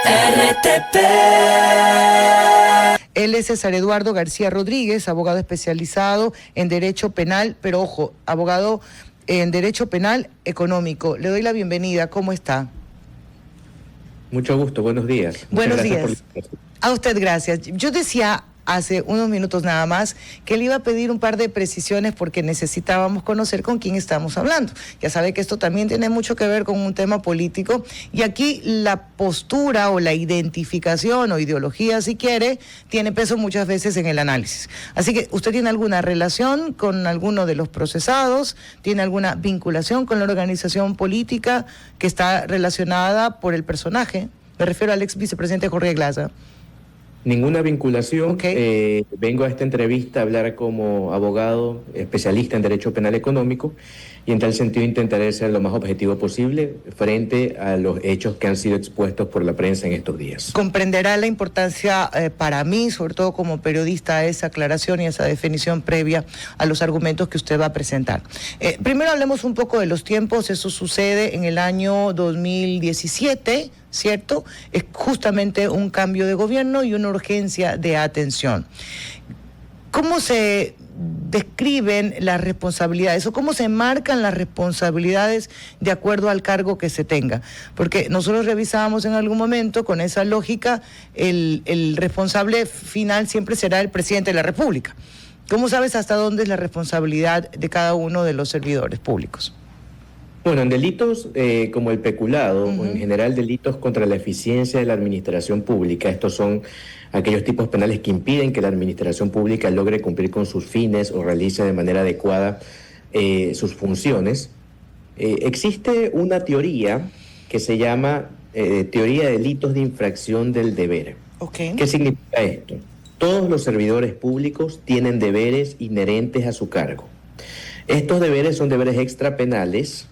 RTP. Él es César Eduardo García Rodríguez, abogado especializado en Derecho Penal, pero ojo, abogado en Derecho Penal Económico. Le doy la bienvenida, ¿cómo está? Mucho gusto, buenos días. Buenos días. A usted gracias. Yo decía hace unos minutos nada más que le iba a pedir un par de precisiones porque necesitábamos conocer con quién estamos hablando. Ya sabe que esto también tiene mucho que ver con un tema político y aquí la postura o la identificación o ideología, si quiere, tiene peso muchas veces en el análisis. Así que, ¿usted tiene alguna relación con alguno de los procesados? ¿Tiene alguna vinculación con la organización política que está relacionada por el personaje? Me refiero al ex vicepresidente Jorge Glass. Ninguna vinculación. Okay. Vengo a esta entrevista a hablar como abogado especialista en Derecho Penal Económico y en tal sentido intentaré ser lo más objetivo posible frente a los hechos que han sido expuestos por la prensa en estos días. Comprenderá la importancia para mí, sobre todo como periodista, esa aclaración y esa definición previa a los argumentos que usted va a presentar. Primero hablemos un poco de los tiempos. Eso sucede en el año 2017, ¿cierto? Es justamente un cambio de gobierno y una urgencia de atención. ¿Cómo se describen las responsabilidades o cómo se marcan las responsabilidades de acuerdo al cargo que se tenga? Porque nosotros revisábamos en algún momento con esa lógica, el responsable final siempre será el presidente de la República. ¿Cómo sabes hasta dónde es la responsabilidad de cada uno de los servidores públicos? Bueno, en delitos como el peculado, o en general delitos contra la eficiencia de la administración pública, estos son aquellos tipos penales que impiden que la administración pública logre cumplir con sus fines o realice de manera adecuada sus funciones. Existe una teoría que se llama teoría de delitos de infracción del deber. Okay. ¿Qué significa esto? Todos los servidores públicos tienen deberes inherentes a su cargo. Estos deberes son deberes extrapenales.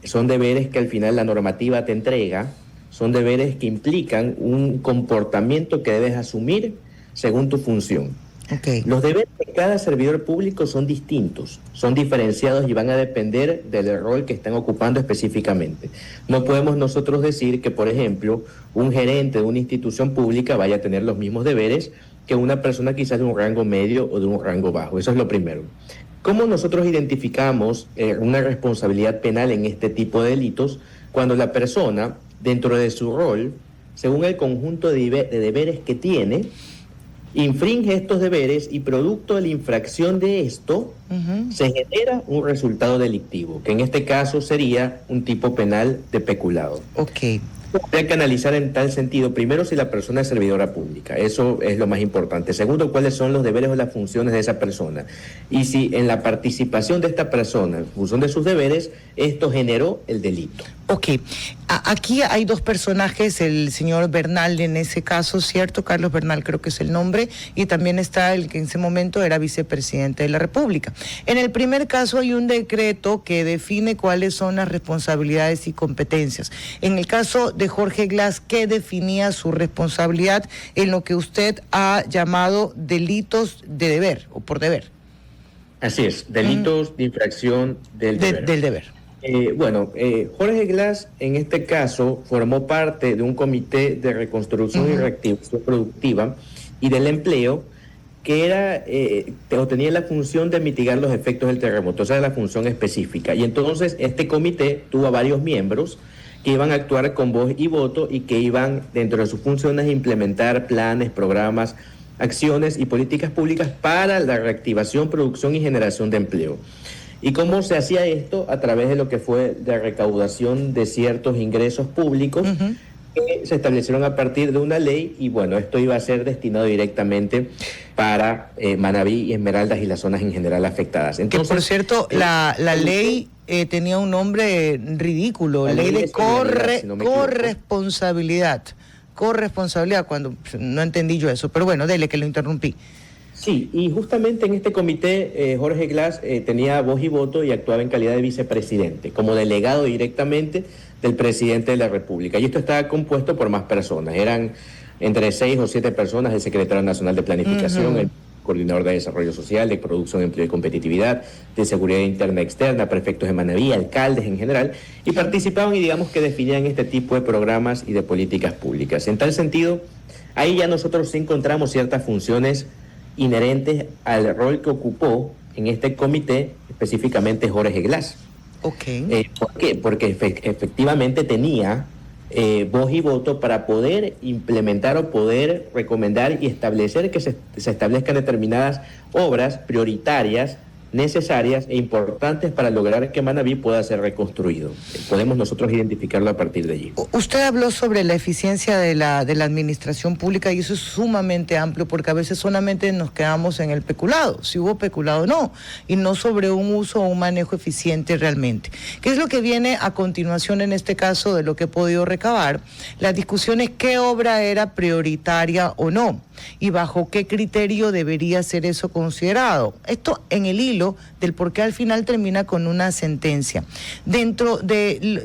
Son deberes que al final la normativa te entrega, son deberes que implican un comportamiento que debes asumir según tu función. Okay. Los deberes de cada servidor público son distintos, son diferenciados y van a depender del rol que están ocupando específicamente. No podemos nosotros decir que, por ejemplo, un gerente de una institución pública vaya a tener los mismos deberes que una persona quizás de un rango medio o de un rango bajo. Eso es lo primero. ¿Cómo nosotros identificamos una responsabilidad penal en este tipo de delitos? Cuando la persona, dentro de su rol, según el conjunto de deberes que tiene, infringe estos deberes y producto de la infracción de esto, se genera un resultado delictivo, que en este caso sería un tipo penal de peculado. Ok. Hay que analizar en tal sentido, primero, si la persona es servidora pública, eso es lo más importante. Segundo, cuáles son los deberes o las funciones de esa persona. Y si en la participación de esta persona, en función de sus deberes, esto generó el delito. Ok, aquí hay dos personajes, el señor Bernal en ese caso, ¿cierto? Carlos Bernal creo que es el nombre, y también está el que en ese momento era vicepresidente de la República. En el primer caso hay un decreto que define cuáles son las responsabilidades y competencias. En el caso de Jorge Glass, ¿qué definía su responsabilidad en lo que usted ha llamado delitos de deber o por deber? Así es, delitos de infracción del deber. Del deber. Jorge Glass en este caso formó parte de un comité de reconstrucción y reactivación productiva y del empleo que era o tenía la función de mitigar los efectos del terremoto. Esa era la función específica. Y entonces este comité tuvo a varios miembros que iban a actuar con voz y voto y que iban dentro de sus funciones a implementar planes, programas, acciones y políticas públicas para la reactivación, producción y generación de empleo. ¿Y cómo se hacía esto? A través de lo que fue la recaudación de ciertos ingresos públicos que se establecieron a partir de una ley y bueno, esto iba a ser destinado directamente para Manabí y Esmeraldas y las zonas en general afectadas. Entonces, que por cierto, la ley tenía un nombre ridículo, ley de corresponsabilidad. Corresponsabilidad, cuando no entendí yo eso, pero bueno, dele que lo interrumpí. Sí, y justamente en este comité Jorge Glass tenía voz y voto y actuaba en calidad de vicepresidente, como delegado directamente del presidente de la República. Y esto estaba compuesto por más personas, eran entre 6 o 7 personas, el secretario nacional de Planificación, el coordinador de desarrollo social, de producción, empleo y competitividad, de seguridad interna y externa, prefectos de Manabí, alcaldes en general, y participaban y digamos que definían este tipo de programas y de políticas públicas. En tal sentido, ahí ya nosotros sí encontramos ciertas funciones inherentes al rol que ocupó en este comité, específicamente Jorge Glass. Okay. ¿Por qué? Porque efectivamente tenía voz y voto para poder implementar o poder recomendar y establecer que se establezcan determinadas obras prioritarias, necesarias e importantes para lograr que Manabí pueda ser reconstruido. Podemos nosotros identificarlo a partir de allí. Usted habló sobre la eficiencia de la administración pública y eso es sumamente amplio porque a veces solamente nos quedamos en el peculado, si hubo peculado o no, y no sobre un uso o un manejo eficiente realmente. ¿Qué es lo que viene a continuación en este caso de lo que he podido recabar? La discusión es qué obra era prioritaria o no y bajo qué criterio debería ser eso considerado. Esto en el hilo del por qué al final termina con una sentencia. Dentro de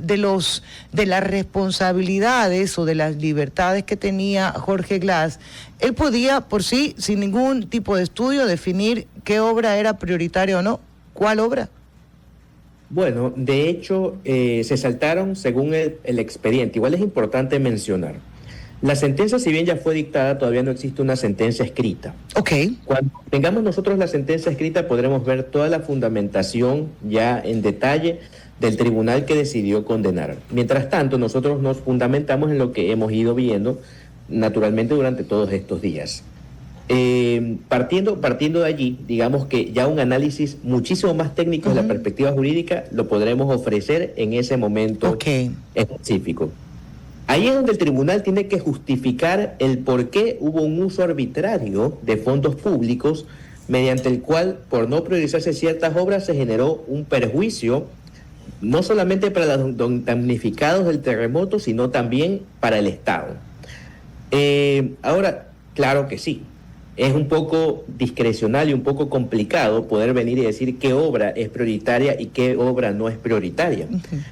las responsabilidades o de las libertades que tenía Jorge Glass, él podía por sí, sin ningún tipo de estudio, definir qué obra era prioritaria o no. ¿Cuál obra? Bueno, de hecho, se saltaron según el expediente. Igual es importante mencionar. La sentencia, si bien ya fue dictada, todavía no existe una sentencia escrita. Ok. Cuando tengamos nosotros la sentencia escrita, podremos ver toda la fundamentación ya en detalle del tribunal que decidió condenar. Mientras tanto, nosotros nos fundamentamos en lo que hemos ido viendo naturalmente durante todos estos días. Partiendo de allí, digamos que ya un análisis muchísimo más técnico de la perspectiva jurídica lo podremos ofrecer en ese momento específico. Ahí es donde el tribunal tiene que justificar el por qué hubo un uso arbitrario de fondos públicos mediante el cual, por no priorizarse ciertas obras, se generó un perjuicio no solamente para los damnificados del terremoto, sino también para el Estado. Ahora, claro que sí, es un poco discrecional y un poco complicado poder venir y decir qué obra es prioritaria y qué obra no es prioritaria.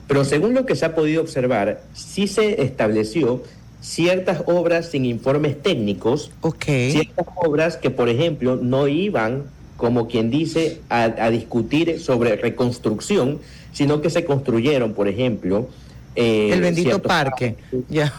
Pero según lo que se ha podido observar, sí se estableció ciertas obras sin informes técnicos, ciertas obras que, por ejemplo, no iban, como quien dice, a discutir sobre reconstrucción, sino que se construyeron, por ejemplo, el bendito parque.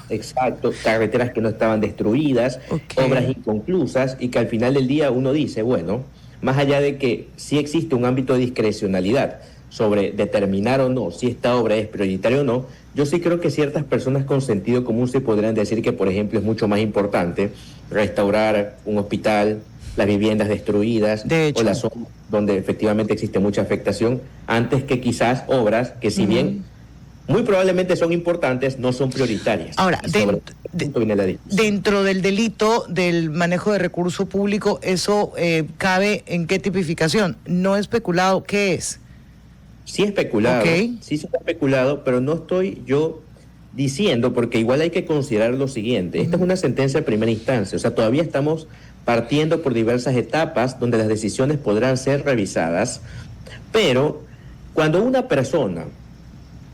Exacto, carreteras que no estaban destruidas, obras inconclusas, y que al final del día uno dice, bueno, más allá de que sí existe un ámbito de discrecionalidad sobre determinar o no si esta obra es prioritaria o no, yo sí creo que ciertas personas con sentido común se podrían decir que, por ejemplo, es mucho más importante restaurar un hospital, las viviendas destruidas o las zonas donde efectivamente existe mucha afectación, antes que quizás obras que, si bien muy probablemente son importantes, no son prioritarias. Ahora, dentro del delito del manejo de recurso público, ¿eso cabe en qué tipificación? ¿No especulado? ¿Qué es? Sí especulado, sí se ha especulado, pero no estoy yo diciendo, porque igual hay que considerar lo siguiente. Esta es una sentencia de primera instancia, o sea, todavía estamos partiendo por diversas etapas donde las decisiones podrán ser revisadas, pero cuando una persona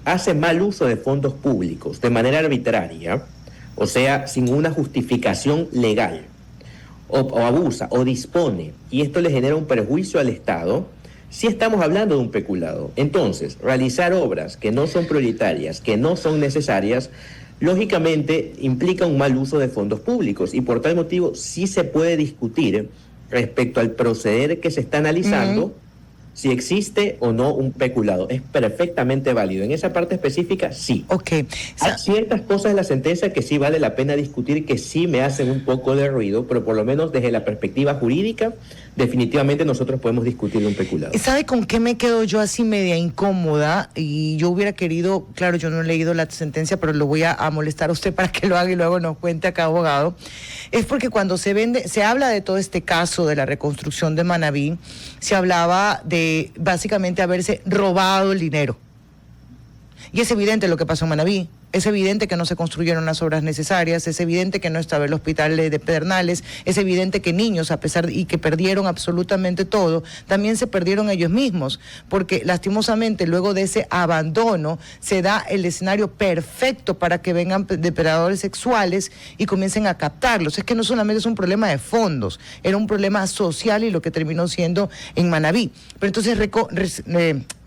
hace mal uso de fondos públicos de manera arbitraria, o sea, sin una justificación legal, o abusa o dispone, y esto le genera un perjuicio al Estado, sí estamos hablando de un peculado. Entonces, realizar obras que no son prioritarias, que no son necesarias, lógicamente implica un mal uso de fondos públicos, y por tal motivo sí se puede discutir respecto al proceder que se está analizando, si existe o no un peculado. Es perfectamente válido. En esa parte específica, sí. Hay ciertas cosas en la sentencia que sí vale la pena discutir, que sí me hacen un poco de ruido, pero por lo menos desde la perspectiva jurídica, definitivamente nosotros podemos discutir un peculado. ¿Sabe con qué me quedo yo así media incómoda? Y yo hubiera querido, claro, yo no he leído la sentencia, pero lo voy a molestar a usted para que lo haga y luego nos cuente acá, abogado. Es porque cuando se habla de todo este caso de la reconstrucción de Manabí, se hablaba de básicamente haberse robado el dinero. Y es evidente lo que pasó en Manabí. Es evidente que no se construyeron las obras necesarias, es evidente que no estaba el hospital de Pedernales, es evidente que niños, a pesar y que perdieron absolutamente todo, también se perdieron ellos mismos, porque lastimosamente luego de ese abandono se da el escenario perfecto para que vengan depredadores sexuales y comiencen a captarlos. Es que no solamente es un problema de fondos, era un problema social y lo que terminó siendo en Manabí. Pero entonces,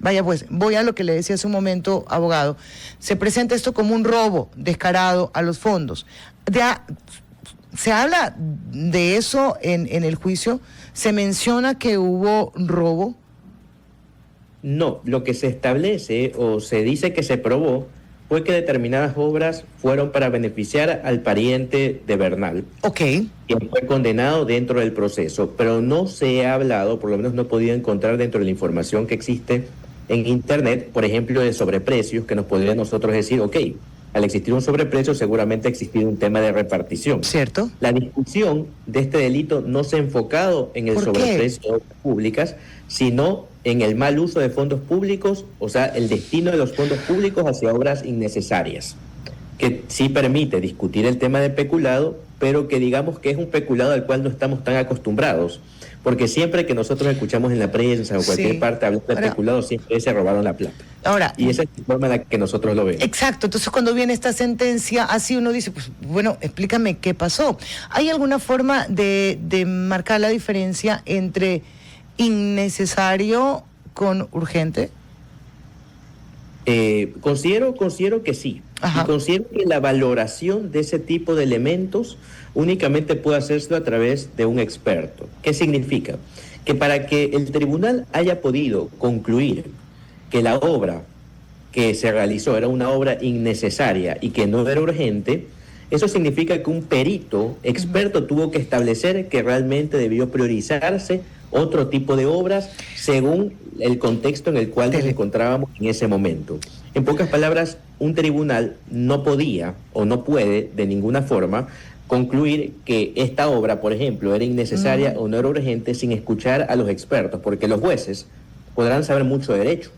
vaya pues, voy a lo que le decía hace un momento, abogado, se presenta esto como un robo descarado a los fondos. ¿Se habla de eso en el juicio? ¿Se menciona que hubo robo? No, lo que se establece o se dice que se probó fue que determinadas obras fueron para beneficiar al pariente de Bernal. Ok. Quien fue condenado dentro del proceso, pero no se ha hablado, por lo menos no he podido encontrar dentro de la información que existe en Internet, por ejemplo, de sobreprecios, que nos podría nosotros decir, ok, al existir un sobreprecio seguramente ha existido un tema de repartición. ¿Cierto? La discusión de este delito no se ha enfocado en el sobreprecio de obras públicas, sino en el mal uso de fondos públicos, o sea, el destino de los fondos públicos hacia obras innecesarias, que sí permite discutir el tema de peculado, pero que digamos que es un peculado al cual no estamos tan acostumbrados, porque siempre que nosotros escuchamos en la prensa o cualquier parte hablar de peculado, siempre se robaron la plata. Y esa es la forma en la que nosotros lo vemos. Exacto, entonces cuando viene esta sentencia, así uno dice, pues bueno, explícame qué pasó. ¿Hay alguna forma de marcar la diferencia entre innecesario con urgente? Considero que sí. Y considero que la valoración de ese tipo de elementos únicamente puede hacerse a través de un experto. ¿Qué significa? Que para que el tribunal haya podido concluir que la obra que se realizó era una obra innecesaria y que no era urgente, eso significa que un perito experto tuvo que establecer que realmente debió priorizarse otro tipo de obras según el contexto en el cual nos encontrábamos en ese momento. En pocas palabras, un tribunal no podía o no puede de ninguna forma concluir que esta obra, por ejemplo, era innecesaria o no era urgente sin escuchar a los expertos, porque los jueces podrán saber mucho de derecho,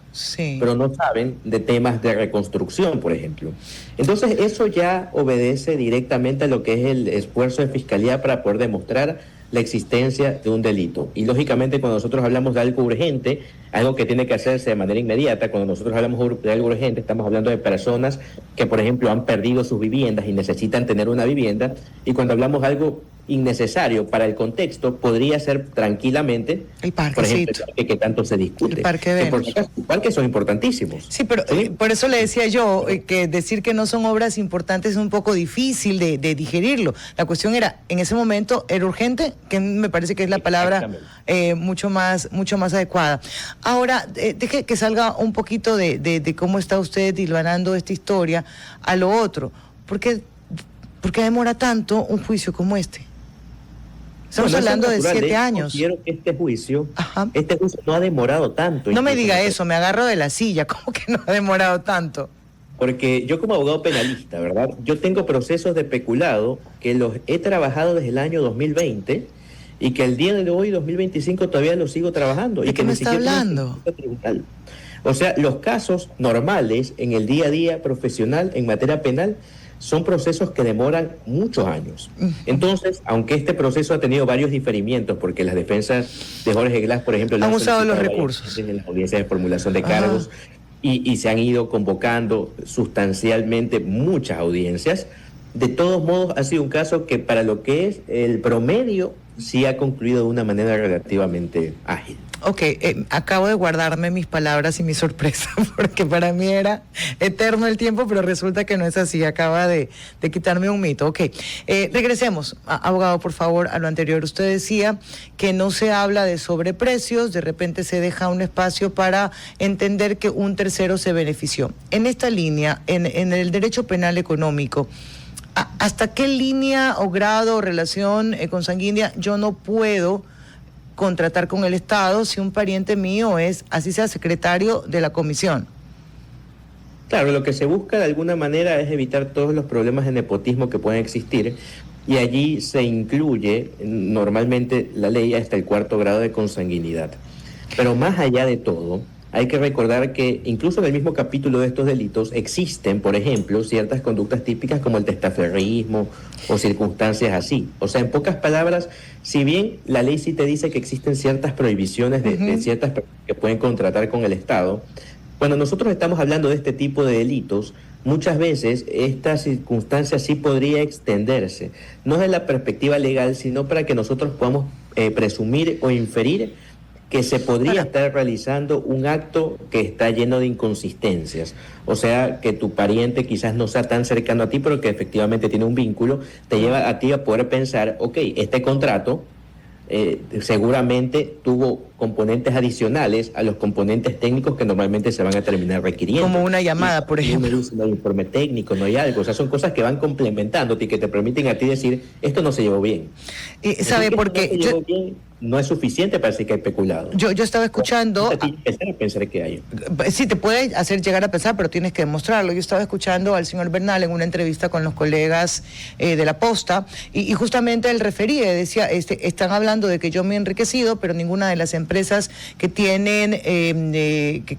pero no saben de temas de reconstrucción, por ejemplo. Entonces, eso ya obedece directamente a lo que es el esfuerzo de fiscalía para poder demostrar la existencia de un delito. Y lógicamente cuando nosotros hablamos de algo urgente, algo que tiene que hacerse de manera inmediata, cuando nosotros hablamos de algo urgente, estamos hablando de personas que, por ejemplo, han perdido sus viviendas y necesitan tener una vivienda, y cuando hablamos de algo innecesario para el contexto, podría ser tranquilamente, el parquecito, por ejemplo, el parque que tanto se discute. El parque de Los parques son importantísimos. Sí, pero por eso le decía yo que decir que no son obras importantes es un poco difícil de digerirlo. La cuestión era, en ese momento, ¿era urgente? Que me parece que es la palabra mucho más adecuada. Ahora, deje que salga un poquito de cómo está usted dilvanando esta historia a lo otro. ¿Por qué demora tanto un juicio como este? Estamos hablando de 7 años. Quiero que este juicio no ha demorado tanto. No me diga eso, me agarro de la silla. ¿Cómo que no ha demorado tanto? Porque yo como abogado penalista, ¿verdad? Yo tengo procesos de peculado que los he trabajado desde el año 2020 y que el día de hoy, 2025, todavía los sigo trabajando. ¿De qué me está hablando? O sea, los casos normales en el día a día profesional en materia penal son procesos que demoran muchos años. Entonces, aunque este proceso ha tenido varios diferimientos, porque las defensas de Jorge Glass, por ejemplo, han usado los recursos en las audiencias de formulación de cargos y se han ido convocando sustancialmente muchas audiencias, de todos modos ha sido un caso que para lo que es el promedio sí ha concluido de una manera relativamente ágil. Ok, acabo de guardarme mis palabras y mi sorpresa, porque para mí era eterno el tiempo, pero resulta que no es así, acaba de quitarme un mito. Ok, regresemos, abogado, por favor, a lo anterior. Usted decía que no se habla de sobreprecios, de repente se deja un espacio para entender que un tercero se benefició. En esta línea, en el derecho penal económico, ¿hasta qué línea o grado o relación consanguínea yo no puedo contratar con el Estado si un pariente mío es, así sea, secretario de la comisión? Claro, lo que se busca de alguna manera es evitar todos los problemas de nepotismo que pueden existir, y allí se incluye normalmente la ley hasta el 4º grado de consanguinidad. Pero más allá de todo, hay que recordar que incluso en el mismo capítulo de estos delitos existen, por ejemplo, ciertas conductas típicas como el testaferrismo o circunstancias así. O sea, en pocas palabras, si bien la ley sí te dice que existen ciertas prohibiciones de ciertas personas que pueden contratar con el Estado, cuando nosotros estamos hablando de este tipo de delitos, muchas veces esta circunstancia sí podría extenderse, no desde la perspectiva legal, sino para que nosotros podamos presumir o inferir que se podría estar realizando un acto que está lleno de inconsistencias. O sea, que tu pariente quizás no sea tan cercano a ti, pero que efectivamente tiene un vínculo, te lleva a ti a poder pensar, ok, este contrato seguramente tuvo componentes adicionales a los componentes técnicos que normalmente se van a terminar requiriendo. Como una llamada, por ejemplo. No hay informe técnico, no hay algo. O sea, son cosas que van complementándote y que te permiten a ti decir, esto no se llevó bien. ¿Sabe por qué? No es suficiente para decir que hay peculado. Yo estaba escuchando... pensar que hay. Sí, te puede hacer llegar a pensar, pero tienes que demostrarlo. Yo estaba escuchando al señor Bernal en una entrevista con los colegas de La Posta, y justamente él refería, decía, están hablando de que yo me he enriquecido, pero ninguna de las empresas que tienen,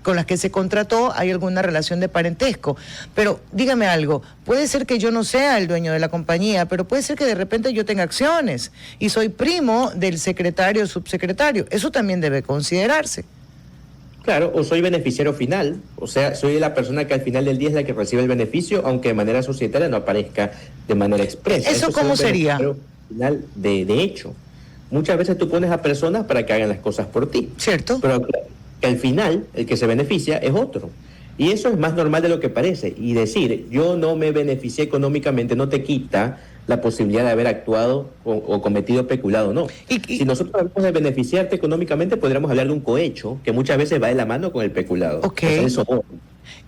con las que se contrató, hay alguna relación de parentesco. Pero dígame algo, puede ser que yo no sea el dueño de la compañía, pero puede ser que de repente yo tenga acciones, y soy primo del secretario o subsecretario. Eso también debe considerarse. Claro, o soy beneficiario final, o sea, soy la persona que al final del día es la que recibe el beneficio, aunque de manera societaria no aparezca de manera expresa. ¿Eso cómo sería? Final de hecho. Muchas veces tú pones a personas para que hagan las cosas por ti. Cierto. Pero que al final el que se beneficia es otro. Y eso es más normal de lo que parece. Y decir, yo no me beneficié económicamente, no te quita la posibilidad de haber actuado o cometido peculado, no. Si nosotros hablamos de beneficiarte económicamente, podríamos hablar de un cohecho, que muchas veces va de la mano con el peculado. Ok. O sea, eso,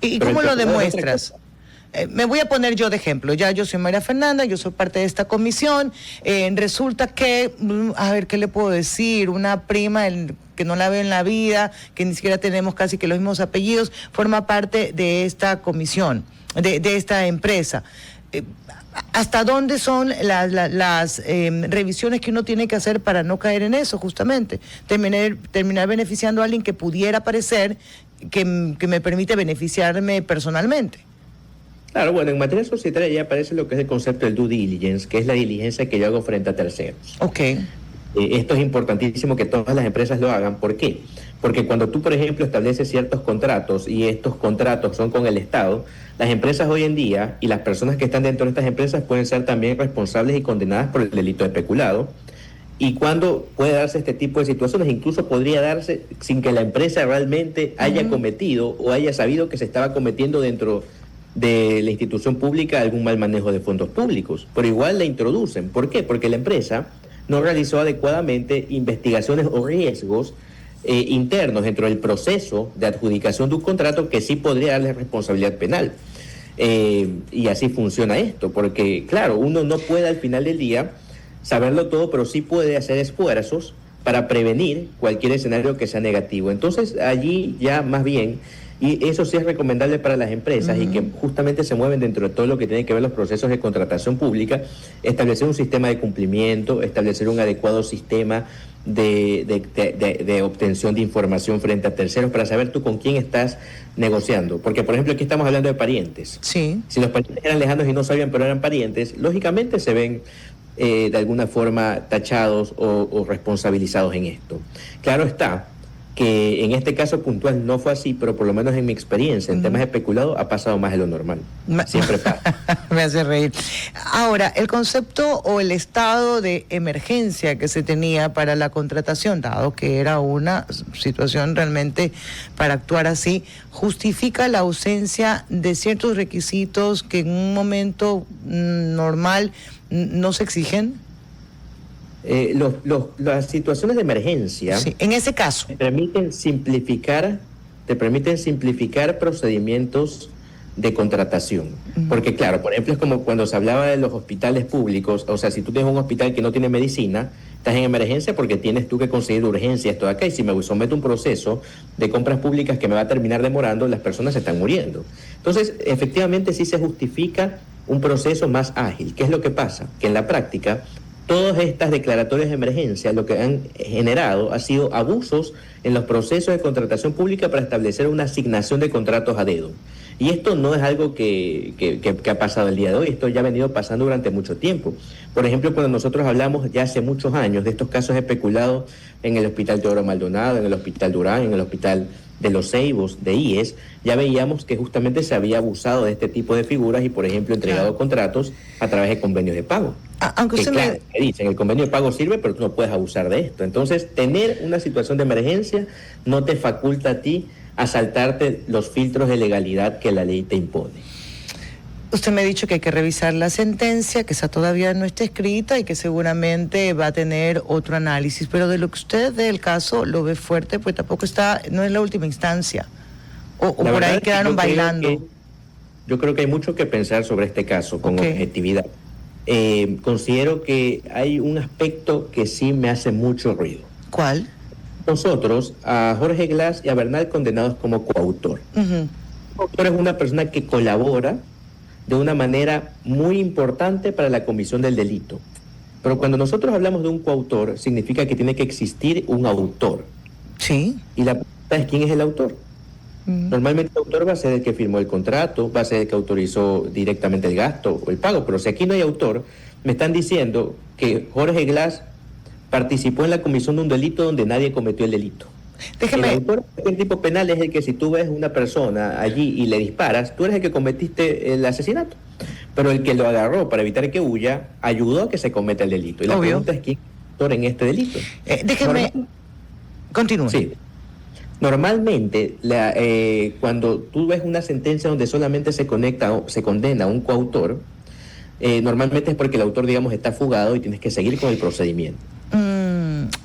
¿Y cómo lo demuestras? Me voy a poner yo de ejemplo. Ya yo soy María Fernanda, yo soy parte de esta comisión. Resulta que, a ver, ¿qué le puedo decir? Una prima que no la veo en la vida, que ni siquiera tenemos casi que los mismos apellidos, forma parte de esta comisión, de esta empresa. ¿Hasta dónde son las revisiones que uno tiene que hacer para no caer en eso, justamente? Terminar beneficiando a alguien que pudiera parecer que me permite beneficiarme personalmente. Claro, bueno, en materia societaria ya aparece lo que es el concepto del due diligence, que es la diligencia que yo hago frente a terceros. Ok. Esto es importantísimo que todas las empresas lo hagan. ¿Por qué? Porque cuando tú, por ejemplo, estableces ciertos contratos y estos contratos son con el Estado, las empresas hoy en día y las personas que están dentro de estas empresas pueden ser también responsables y condenadas por el delito de peculado. Y cuando puede darse este tipo de situaciones, incluso podría darse sin que la empresa realmente haya cometido o haya sabido que se estaba cometiendo dentro de la institución pública algún mal manejo de fondos públicos. Pero igual la introducen. ¿Por qué? Porque la empresa no realizó adecuadamente investigaciones o riesgos internos dentro del proceso de adjudicación de un contrato que sí podría darle responsabilidad penal. Y así funciona esto, porque claro, uno no puede al final del día saberlo todo, pero sí puede hacer esfuerzos para prevenir cualquier escenario que sea negativo. Entonces allí ya más bien, y eso sí es recomendable para las empresas y que justamente se mueven dentro de todo lo que tiene que ver los procesos de contratación pública, establecer un sistema de cumplimiento, establecer un adecuado sistema de obtención de información frente a terceros para saber tú con quién estás negociando. Porque, por ejemplo, aquí estamos hablando de parientes. Sí. Si los parientes eran lejanos y no sabían, pero eran parientes, lógicamente se ven de alguna forma tachados o responsabilizados en esto. Claro está que en este caso puntual no fue así, pero por lo menos en mi experiencia, en temas de peculado, ha pasado más de lo normal. Siempre pasa. Me hace reír. Ahora, el concepto o el estado de emergencia que se tenía para la contratación, dado que era una situación realmente para actuar así, justifica la ausencia de ciertos requisitos que en un momento normal no se exigen. Las situaciones de emergencia, sí, en ese caso, te permiten simplificar procedimientos de contratación. Porque claro, por ejemplo, es como cuando se hablaba de los hospitales públicos, o sea, si tú tienes un hospital que no tiene medicina, estás en emergencia porque tienes tú que conseguir de urgencia esto de acá, y si me someto a un proceso de compras públicas que me va a terminar demorando, las personas se están muriendo. Entonces, efectivamente sí se justifica un proceso más ágil. ¿Qué es lo que pasa? Que en la práctica todas estas declaratorias de emergencia lo que han generado ha sido abusos en los procesos de contratación pública para establecer una asignación de contratos a dedo. Y esto no es algo que ha pasado el día de hoy, esto ya ha venido pasando durante mucho tiempo. Por ejemplo, cuando nosotros hablamos ya hace muchos años de estos casos especulados en el Hospital Teodoro Maldonado, en el Hospital Durán, en el Hospital de los Ceibos, de IES, ya veíamos que justamente se había abusado de este tipo de figuras y, por ejemplo, entregado contratos a través de convenios de pago. Aunque que, usted claro, me dicen, el convenio de pago sirve, pero tú no puedes abusar de esto. Entonces, tener una situación de emergencia no te faculta a ti a saltarte los filtros de legalidad que la ley te impone. Usted me ha dicho que hay que revisar la sentencia, que esa todavía no está escrita y que seguramente va a tener otro análisis, pero de lo que usted del caso lo ve fuerte, pues tampoco está, no es la última instancia, o por ahí quedaron bailando. Yo creo que hay mucho que pensar sobre este caso con objetividad. Considero que hay un aspecto que sí me hace mucho ruido. ¿Cuál? Nosotros, a Jorge Glass y a Bernal condenados como coautor. Coautor es una persona que colabora de una manera muy importante para la comisión del delito. Pero cuando nosotros hablamos de un coautor, significa que tiene que existir un autor. Sí. Y la pregunta es, ¿quién es el autor? Normalmente el autor va a ser el que firmó el contrato, va a ser el que autorizó directamente el gasto o el pago, pero si aquí no hay autor, me están diciendo que Jorge Glass participó en la comisión de un delito donde nadie cometió el delito. Déjeme. El autor del tipo penal es el que, si tú ves una persona allí y le disparas, tú eres el que cometiste el asesinato. Pero el que lo agarró para evitar que huya, ayudó a que se cometa el delito. Y la pregunta es, ¿quién es el autor en este delito? Déjeme. Continúe. Sí. Normalmente, cuando tú ves una sentencia donde solamente se condena a un coautor, normalmente es porque el autor, digamos, está fugado y tienes que seguir con el procedimiento.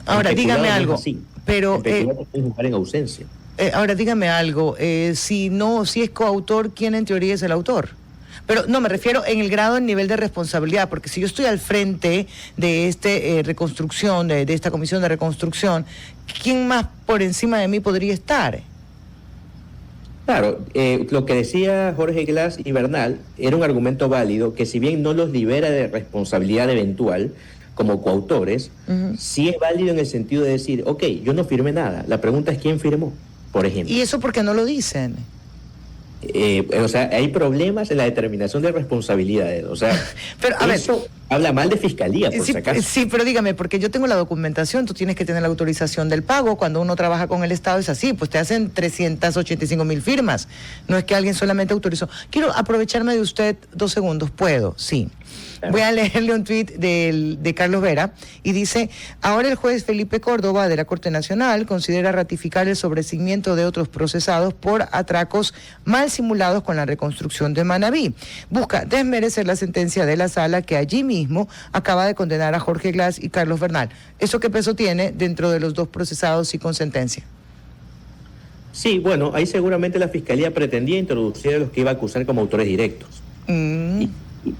Ahora, dígame algo. Pero jugar en ausencia. Ahora, dígame algo. Si es coautor, ¿quién en teoría es el autor? Pero no, me refiero en el grado, en nivel de responsabilidad, porque si yo estoy al frente de reconstrucción, de esta comisión de reconstrucción, ¿quién más por encima de mí podría estar? Claro, lo que decía Jorge Glass y Bernal era un argumento válido que, si bien no los libera de responsabilidad eventual como coautores, sí es válido en el sentido de decir, ok, yo no firmé nada, la pregunta es quién firmó, por ejemplo. ¿Y eso por qué no lo dicen? O sea, hay problemas en la determinación de responsabilidades. O sea, pero, eso habla mal de fiscalía, por si acaso. Sí, pero dígame, porque yo tengo la documentación, tú tienes que tener la autorización del pago. Cuando uno trabaja con el Estado es así, pues te hacen 385,000 firmas. No es que alguien solamente autorizó. Quiero aprovecharme de usted 2 segundos. ¿Puedo? Sí. Voy a leerle un tuit de Carlos Vera y dice: ahora el juez Felipe Córdoba de la Corte Nacional considera ratificar el sobreseimiento de otros procesados por atracos mal simulados con la reconstrucción de Manabí. Busca desmerecer la sentencia de la sala que allí mismo acaba de condenar a Jorge Glass y Carlos Bernal. ¿Eso qué peso tiene dentro de los 2 procesados y con sentencia? Sí, bueno, ahí seguramente la fiscalía pretendía introducir a los que iba a acusar como autores directos.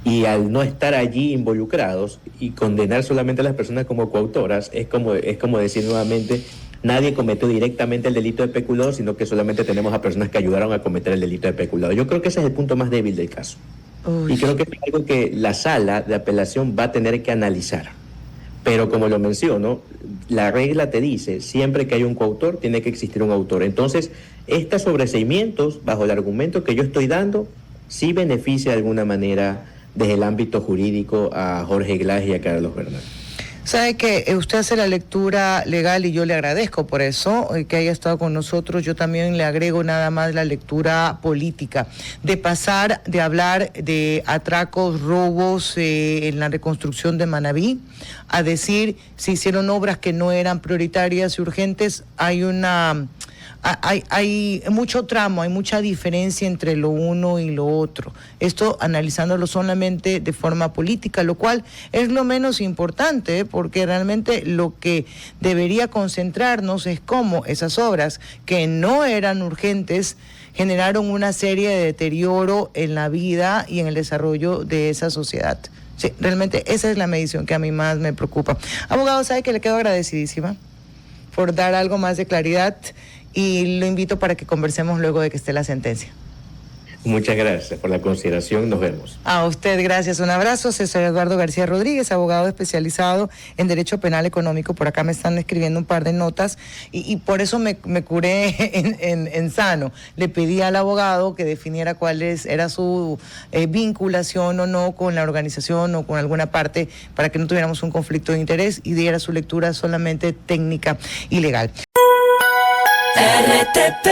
Y al no estar allí involucrados y condenar solamente a las personas como coautoras, es como decir nuevamente, nadie cometió directamente el delito de peculado, sino que solamente tenemos a personas que ayudaron a cometer el delito de peculado. Yo creo que ese es el punto más débil del caso. Y creo que es algo que la sala de apelación va a tener que analizar. Pero como lo menciono, la regla te dice, siempre que hay un coautor, tiene que existir un autor. Entonces, estos sobreseimientos, bajo el argumento que yo estoy dando, sí beneficia de alguna manera desde el ámbito jurídico a Jorge Glass y a Carlos Bernal. Sabe que usted hace la lectura legal y yo le agradezco por eso, que haya estado con nosotros. Yo también le agrego nada más la lectura política, de pasar de hablar de atracos, robos en la reconstrucción de Manabí, a decir si hicieron obras que no eran prioritarias y urgentes. Hay mucho tramo, hay mucha diferencia entre lo uno y lo otro. Esto analizándolo solamente de forma política, lo cual es lo menos importante, porque realmente lo que debería concentrarnos es cómo esas obras que no eran urgentes generaron una serie de deterioro en la vida y en el desarrollo de esa sociedad. Sí, realmente esa es la medición que a mí más me preocupa. Abogado, sabe que le quedo agradecidísima por dar algo más de claridad, y lo invito para que conversemos luego de que esté la sentencia. Muchas gracias por la consideración. Nos vemos. A usted, gracias. Un abrazo. César Eduardo García Rodríguez, abogado especializado en Derecho Penal Económico. Por acá me están escribiendo un par de notas y por eso me curé en sano. Le pedí al abogado que definiera cuál era su vinculación o no con la organización o con alguna parte para que no tuviéramos un conflicto de interés y diera su lectura solamente técnica y legal. RTP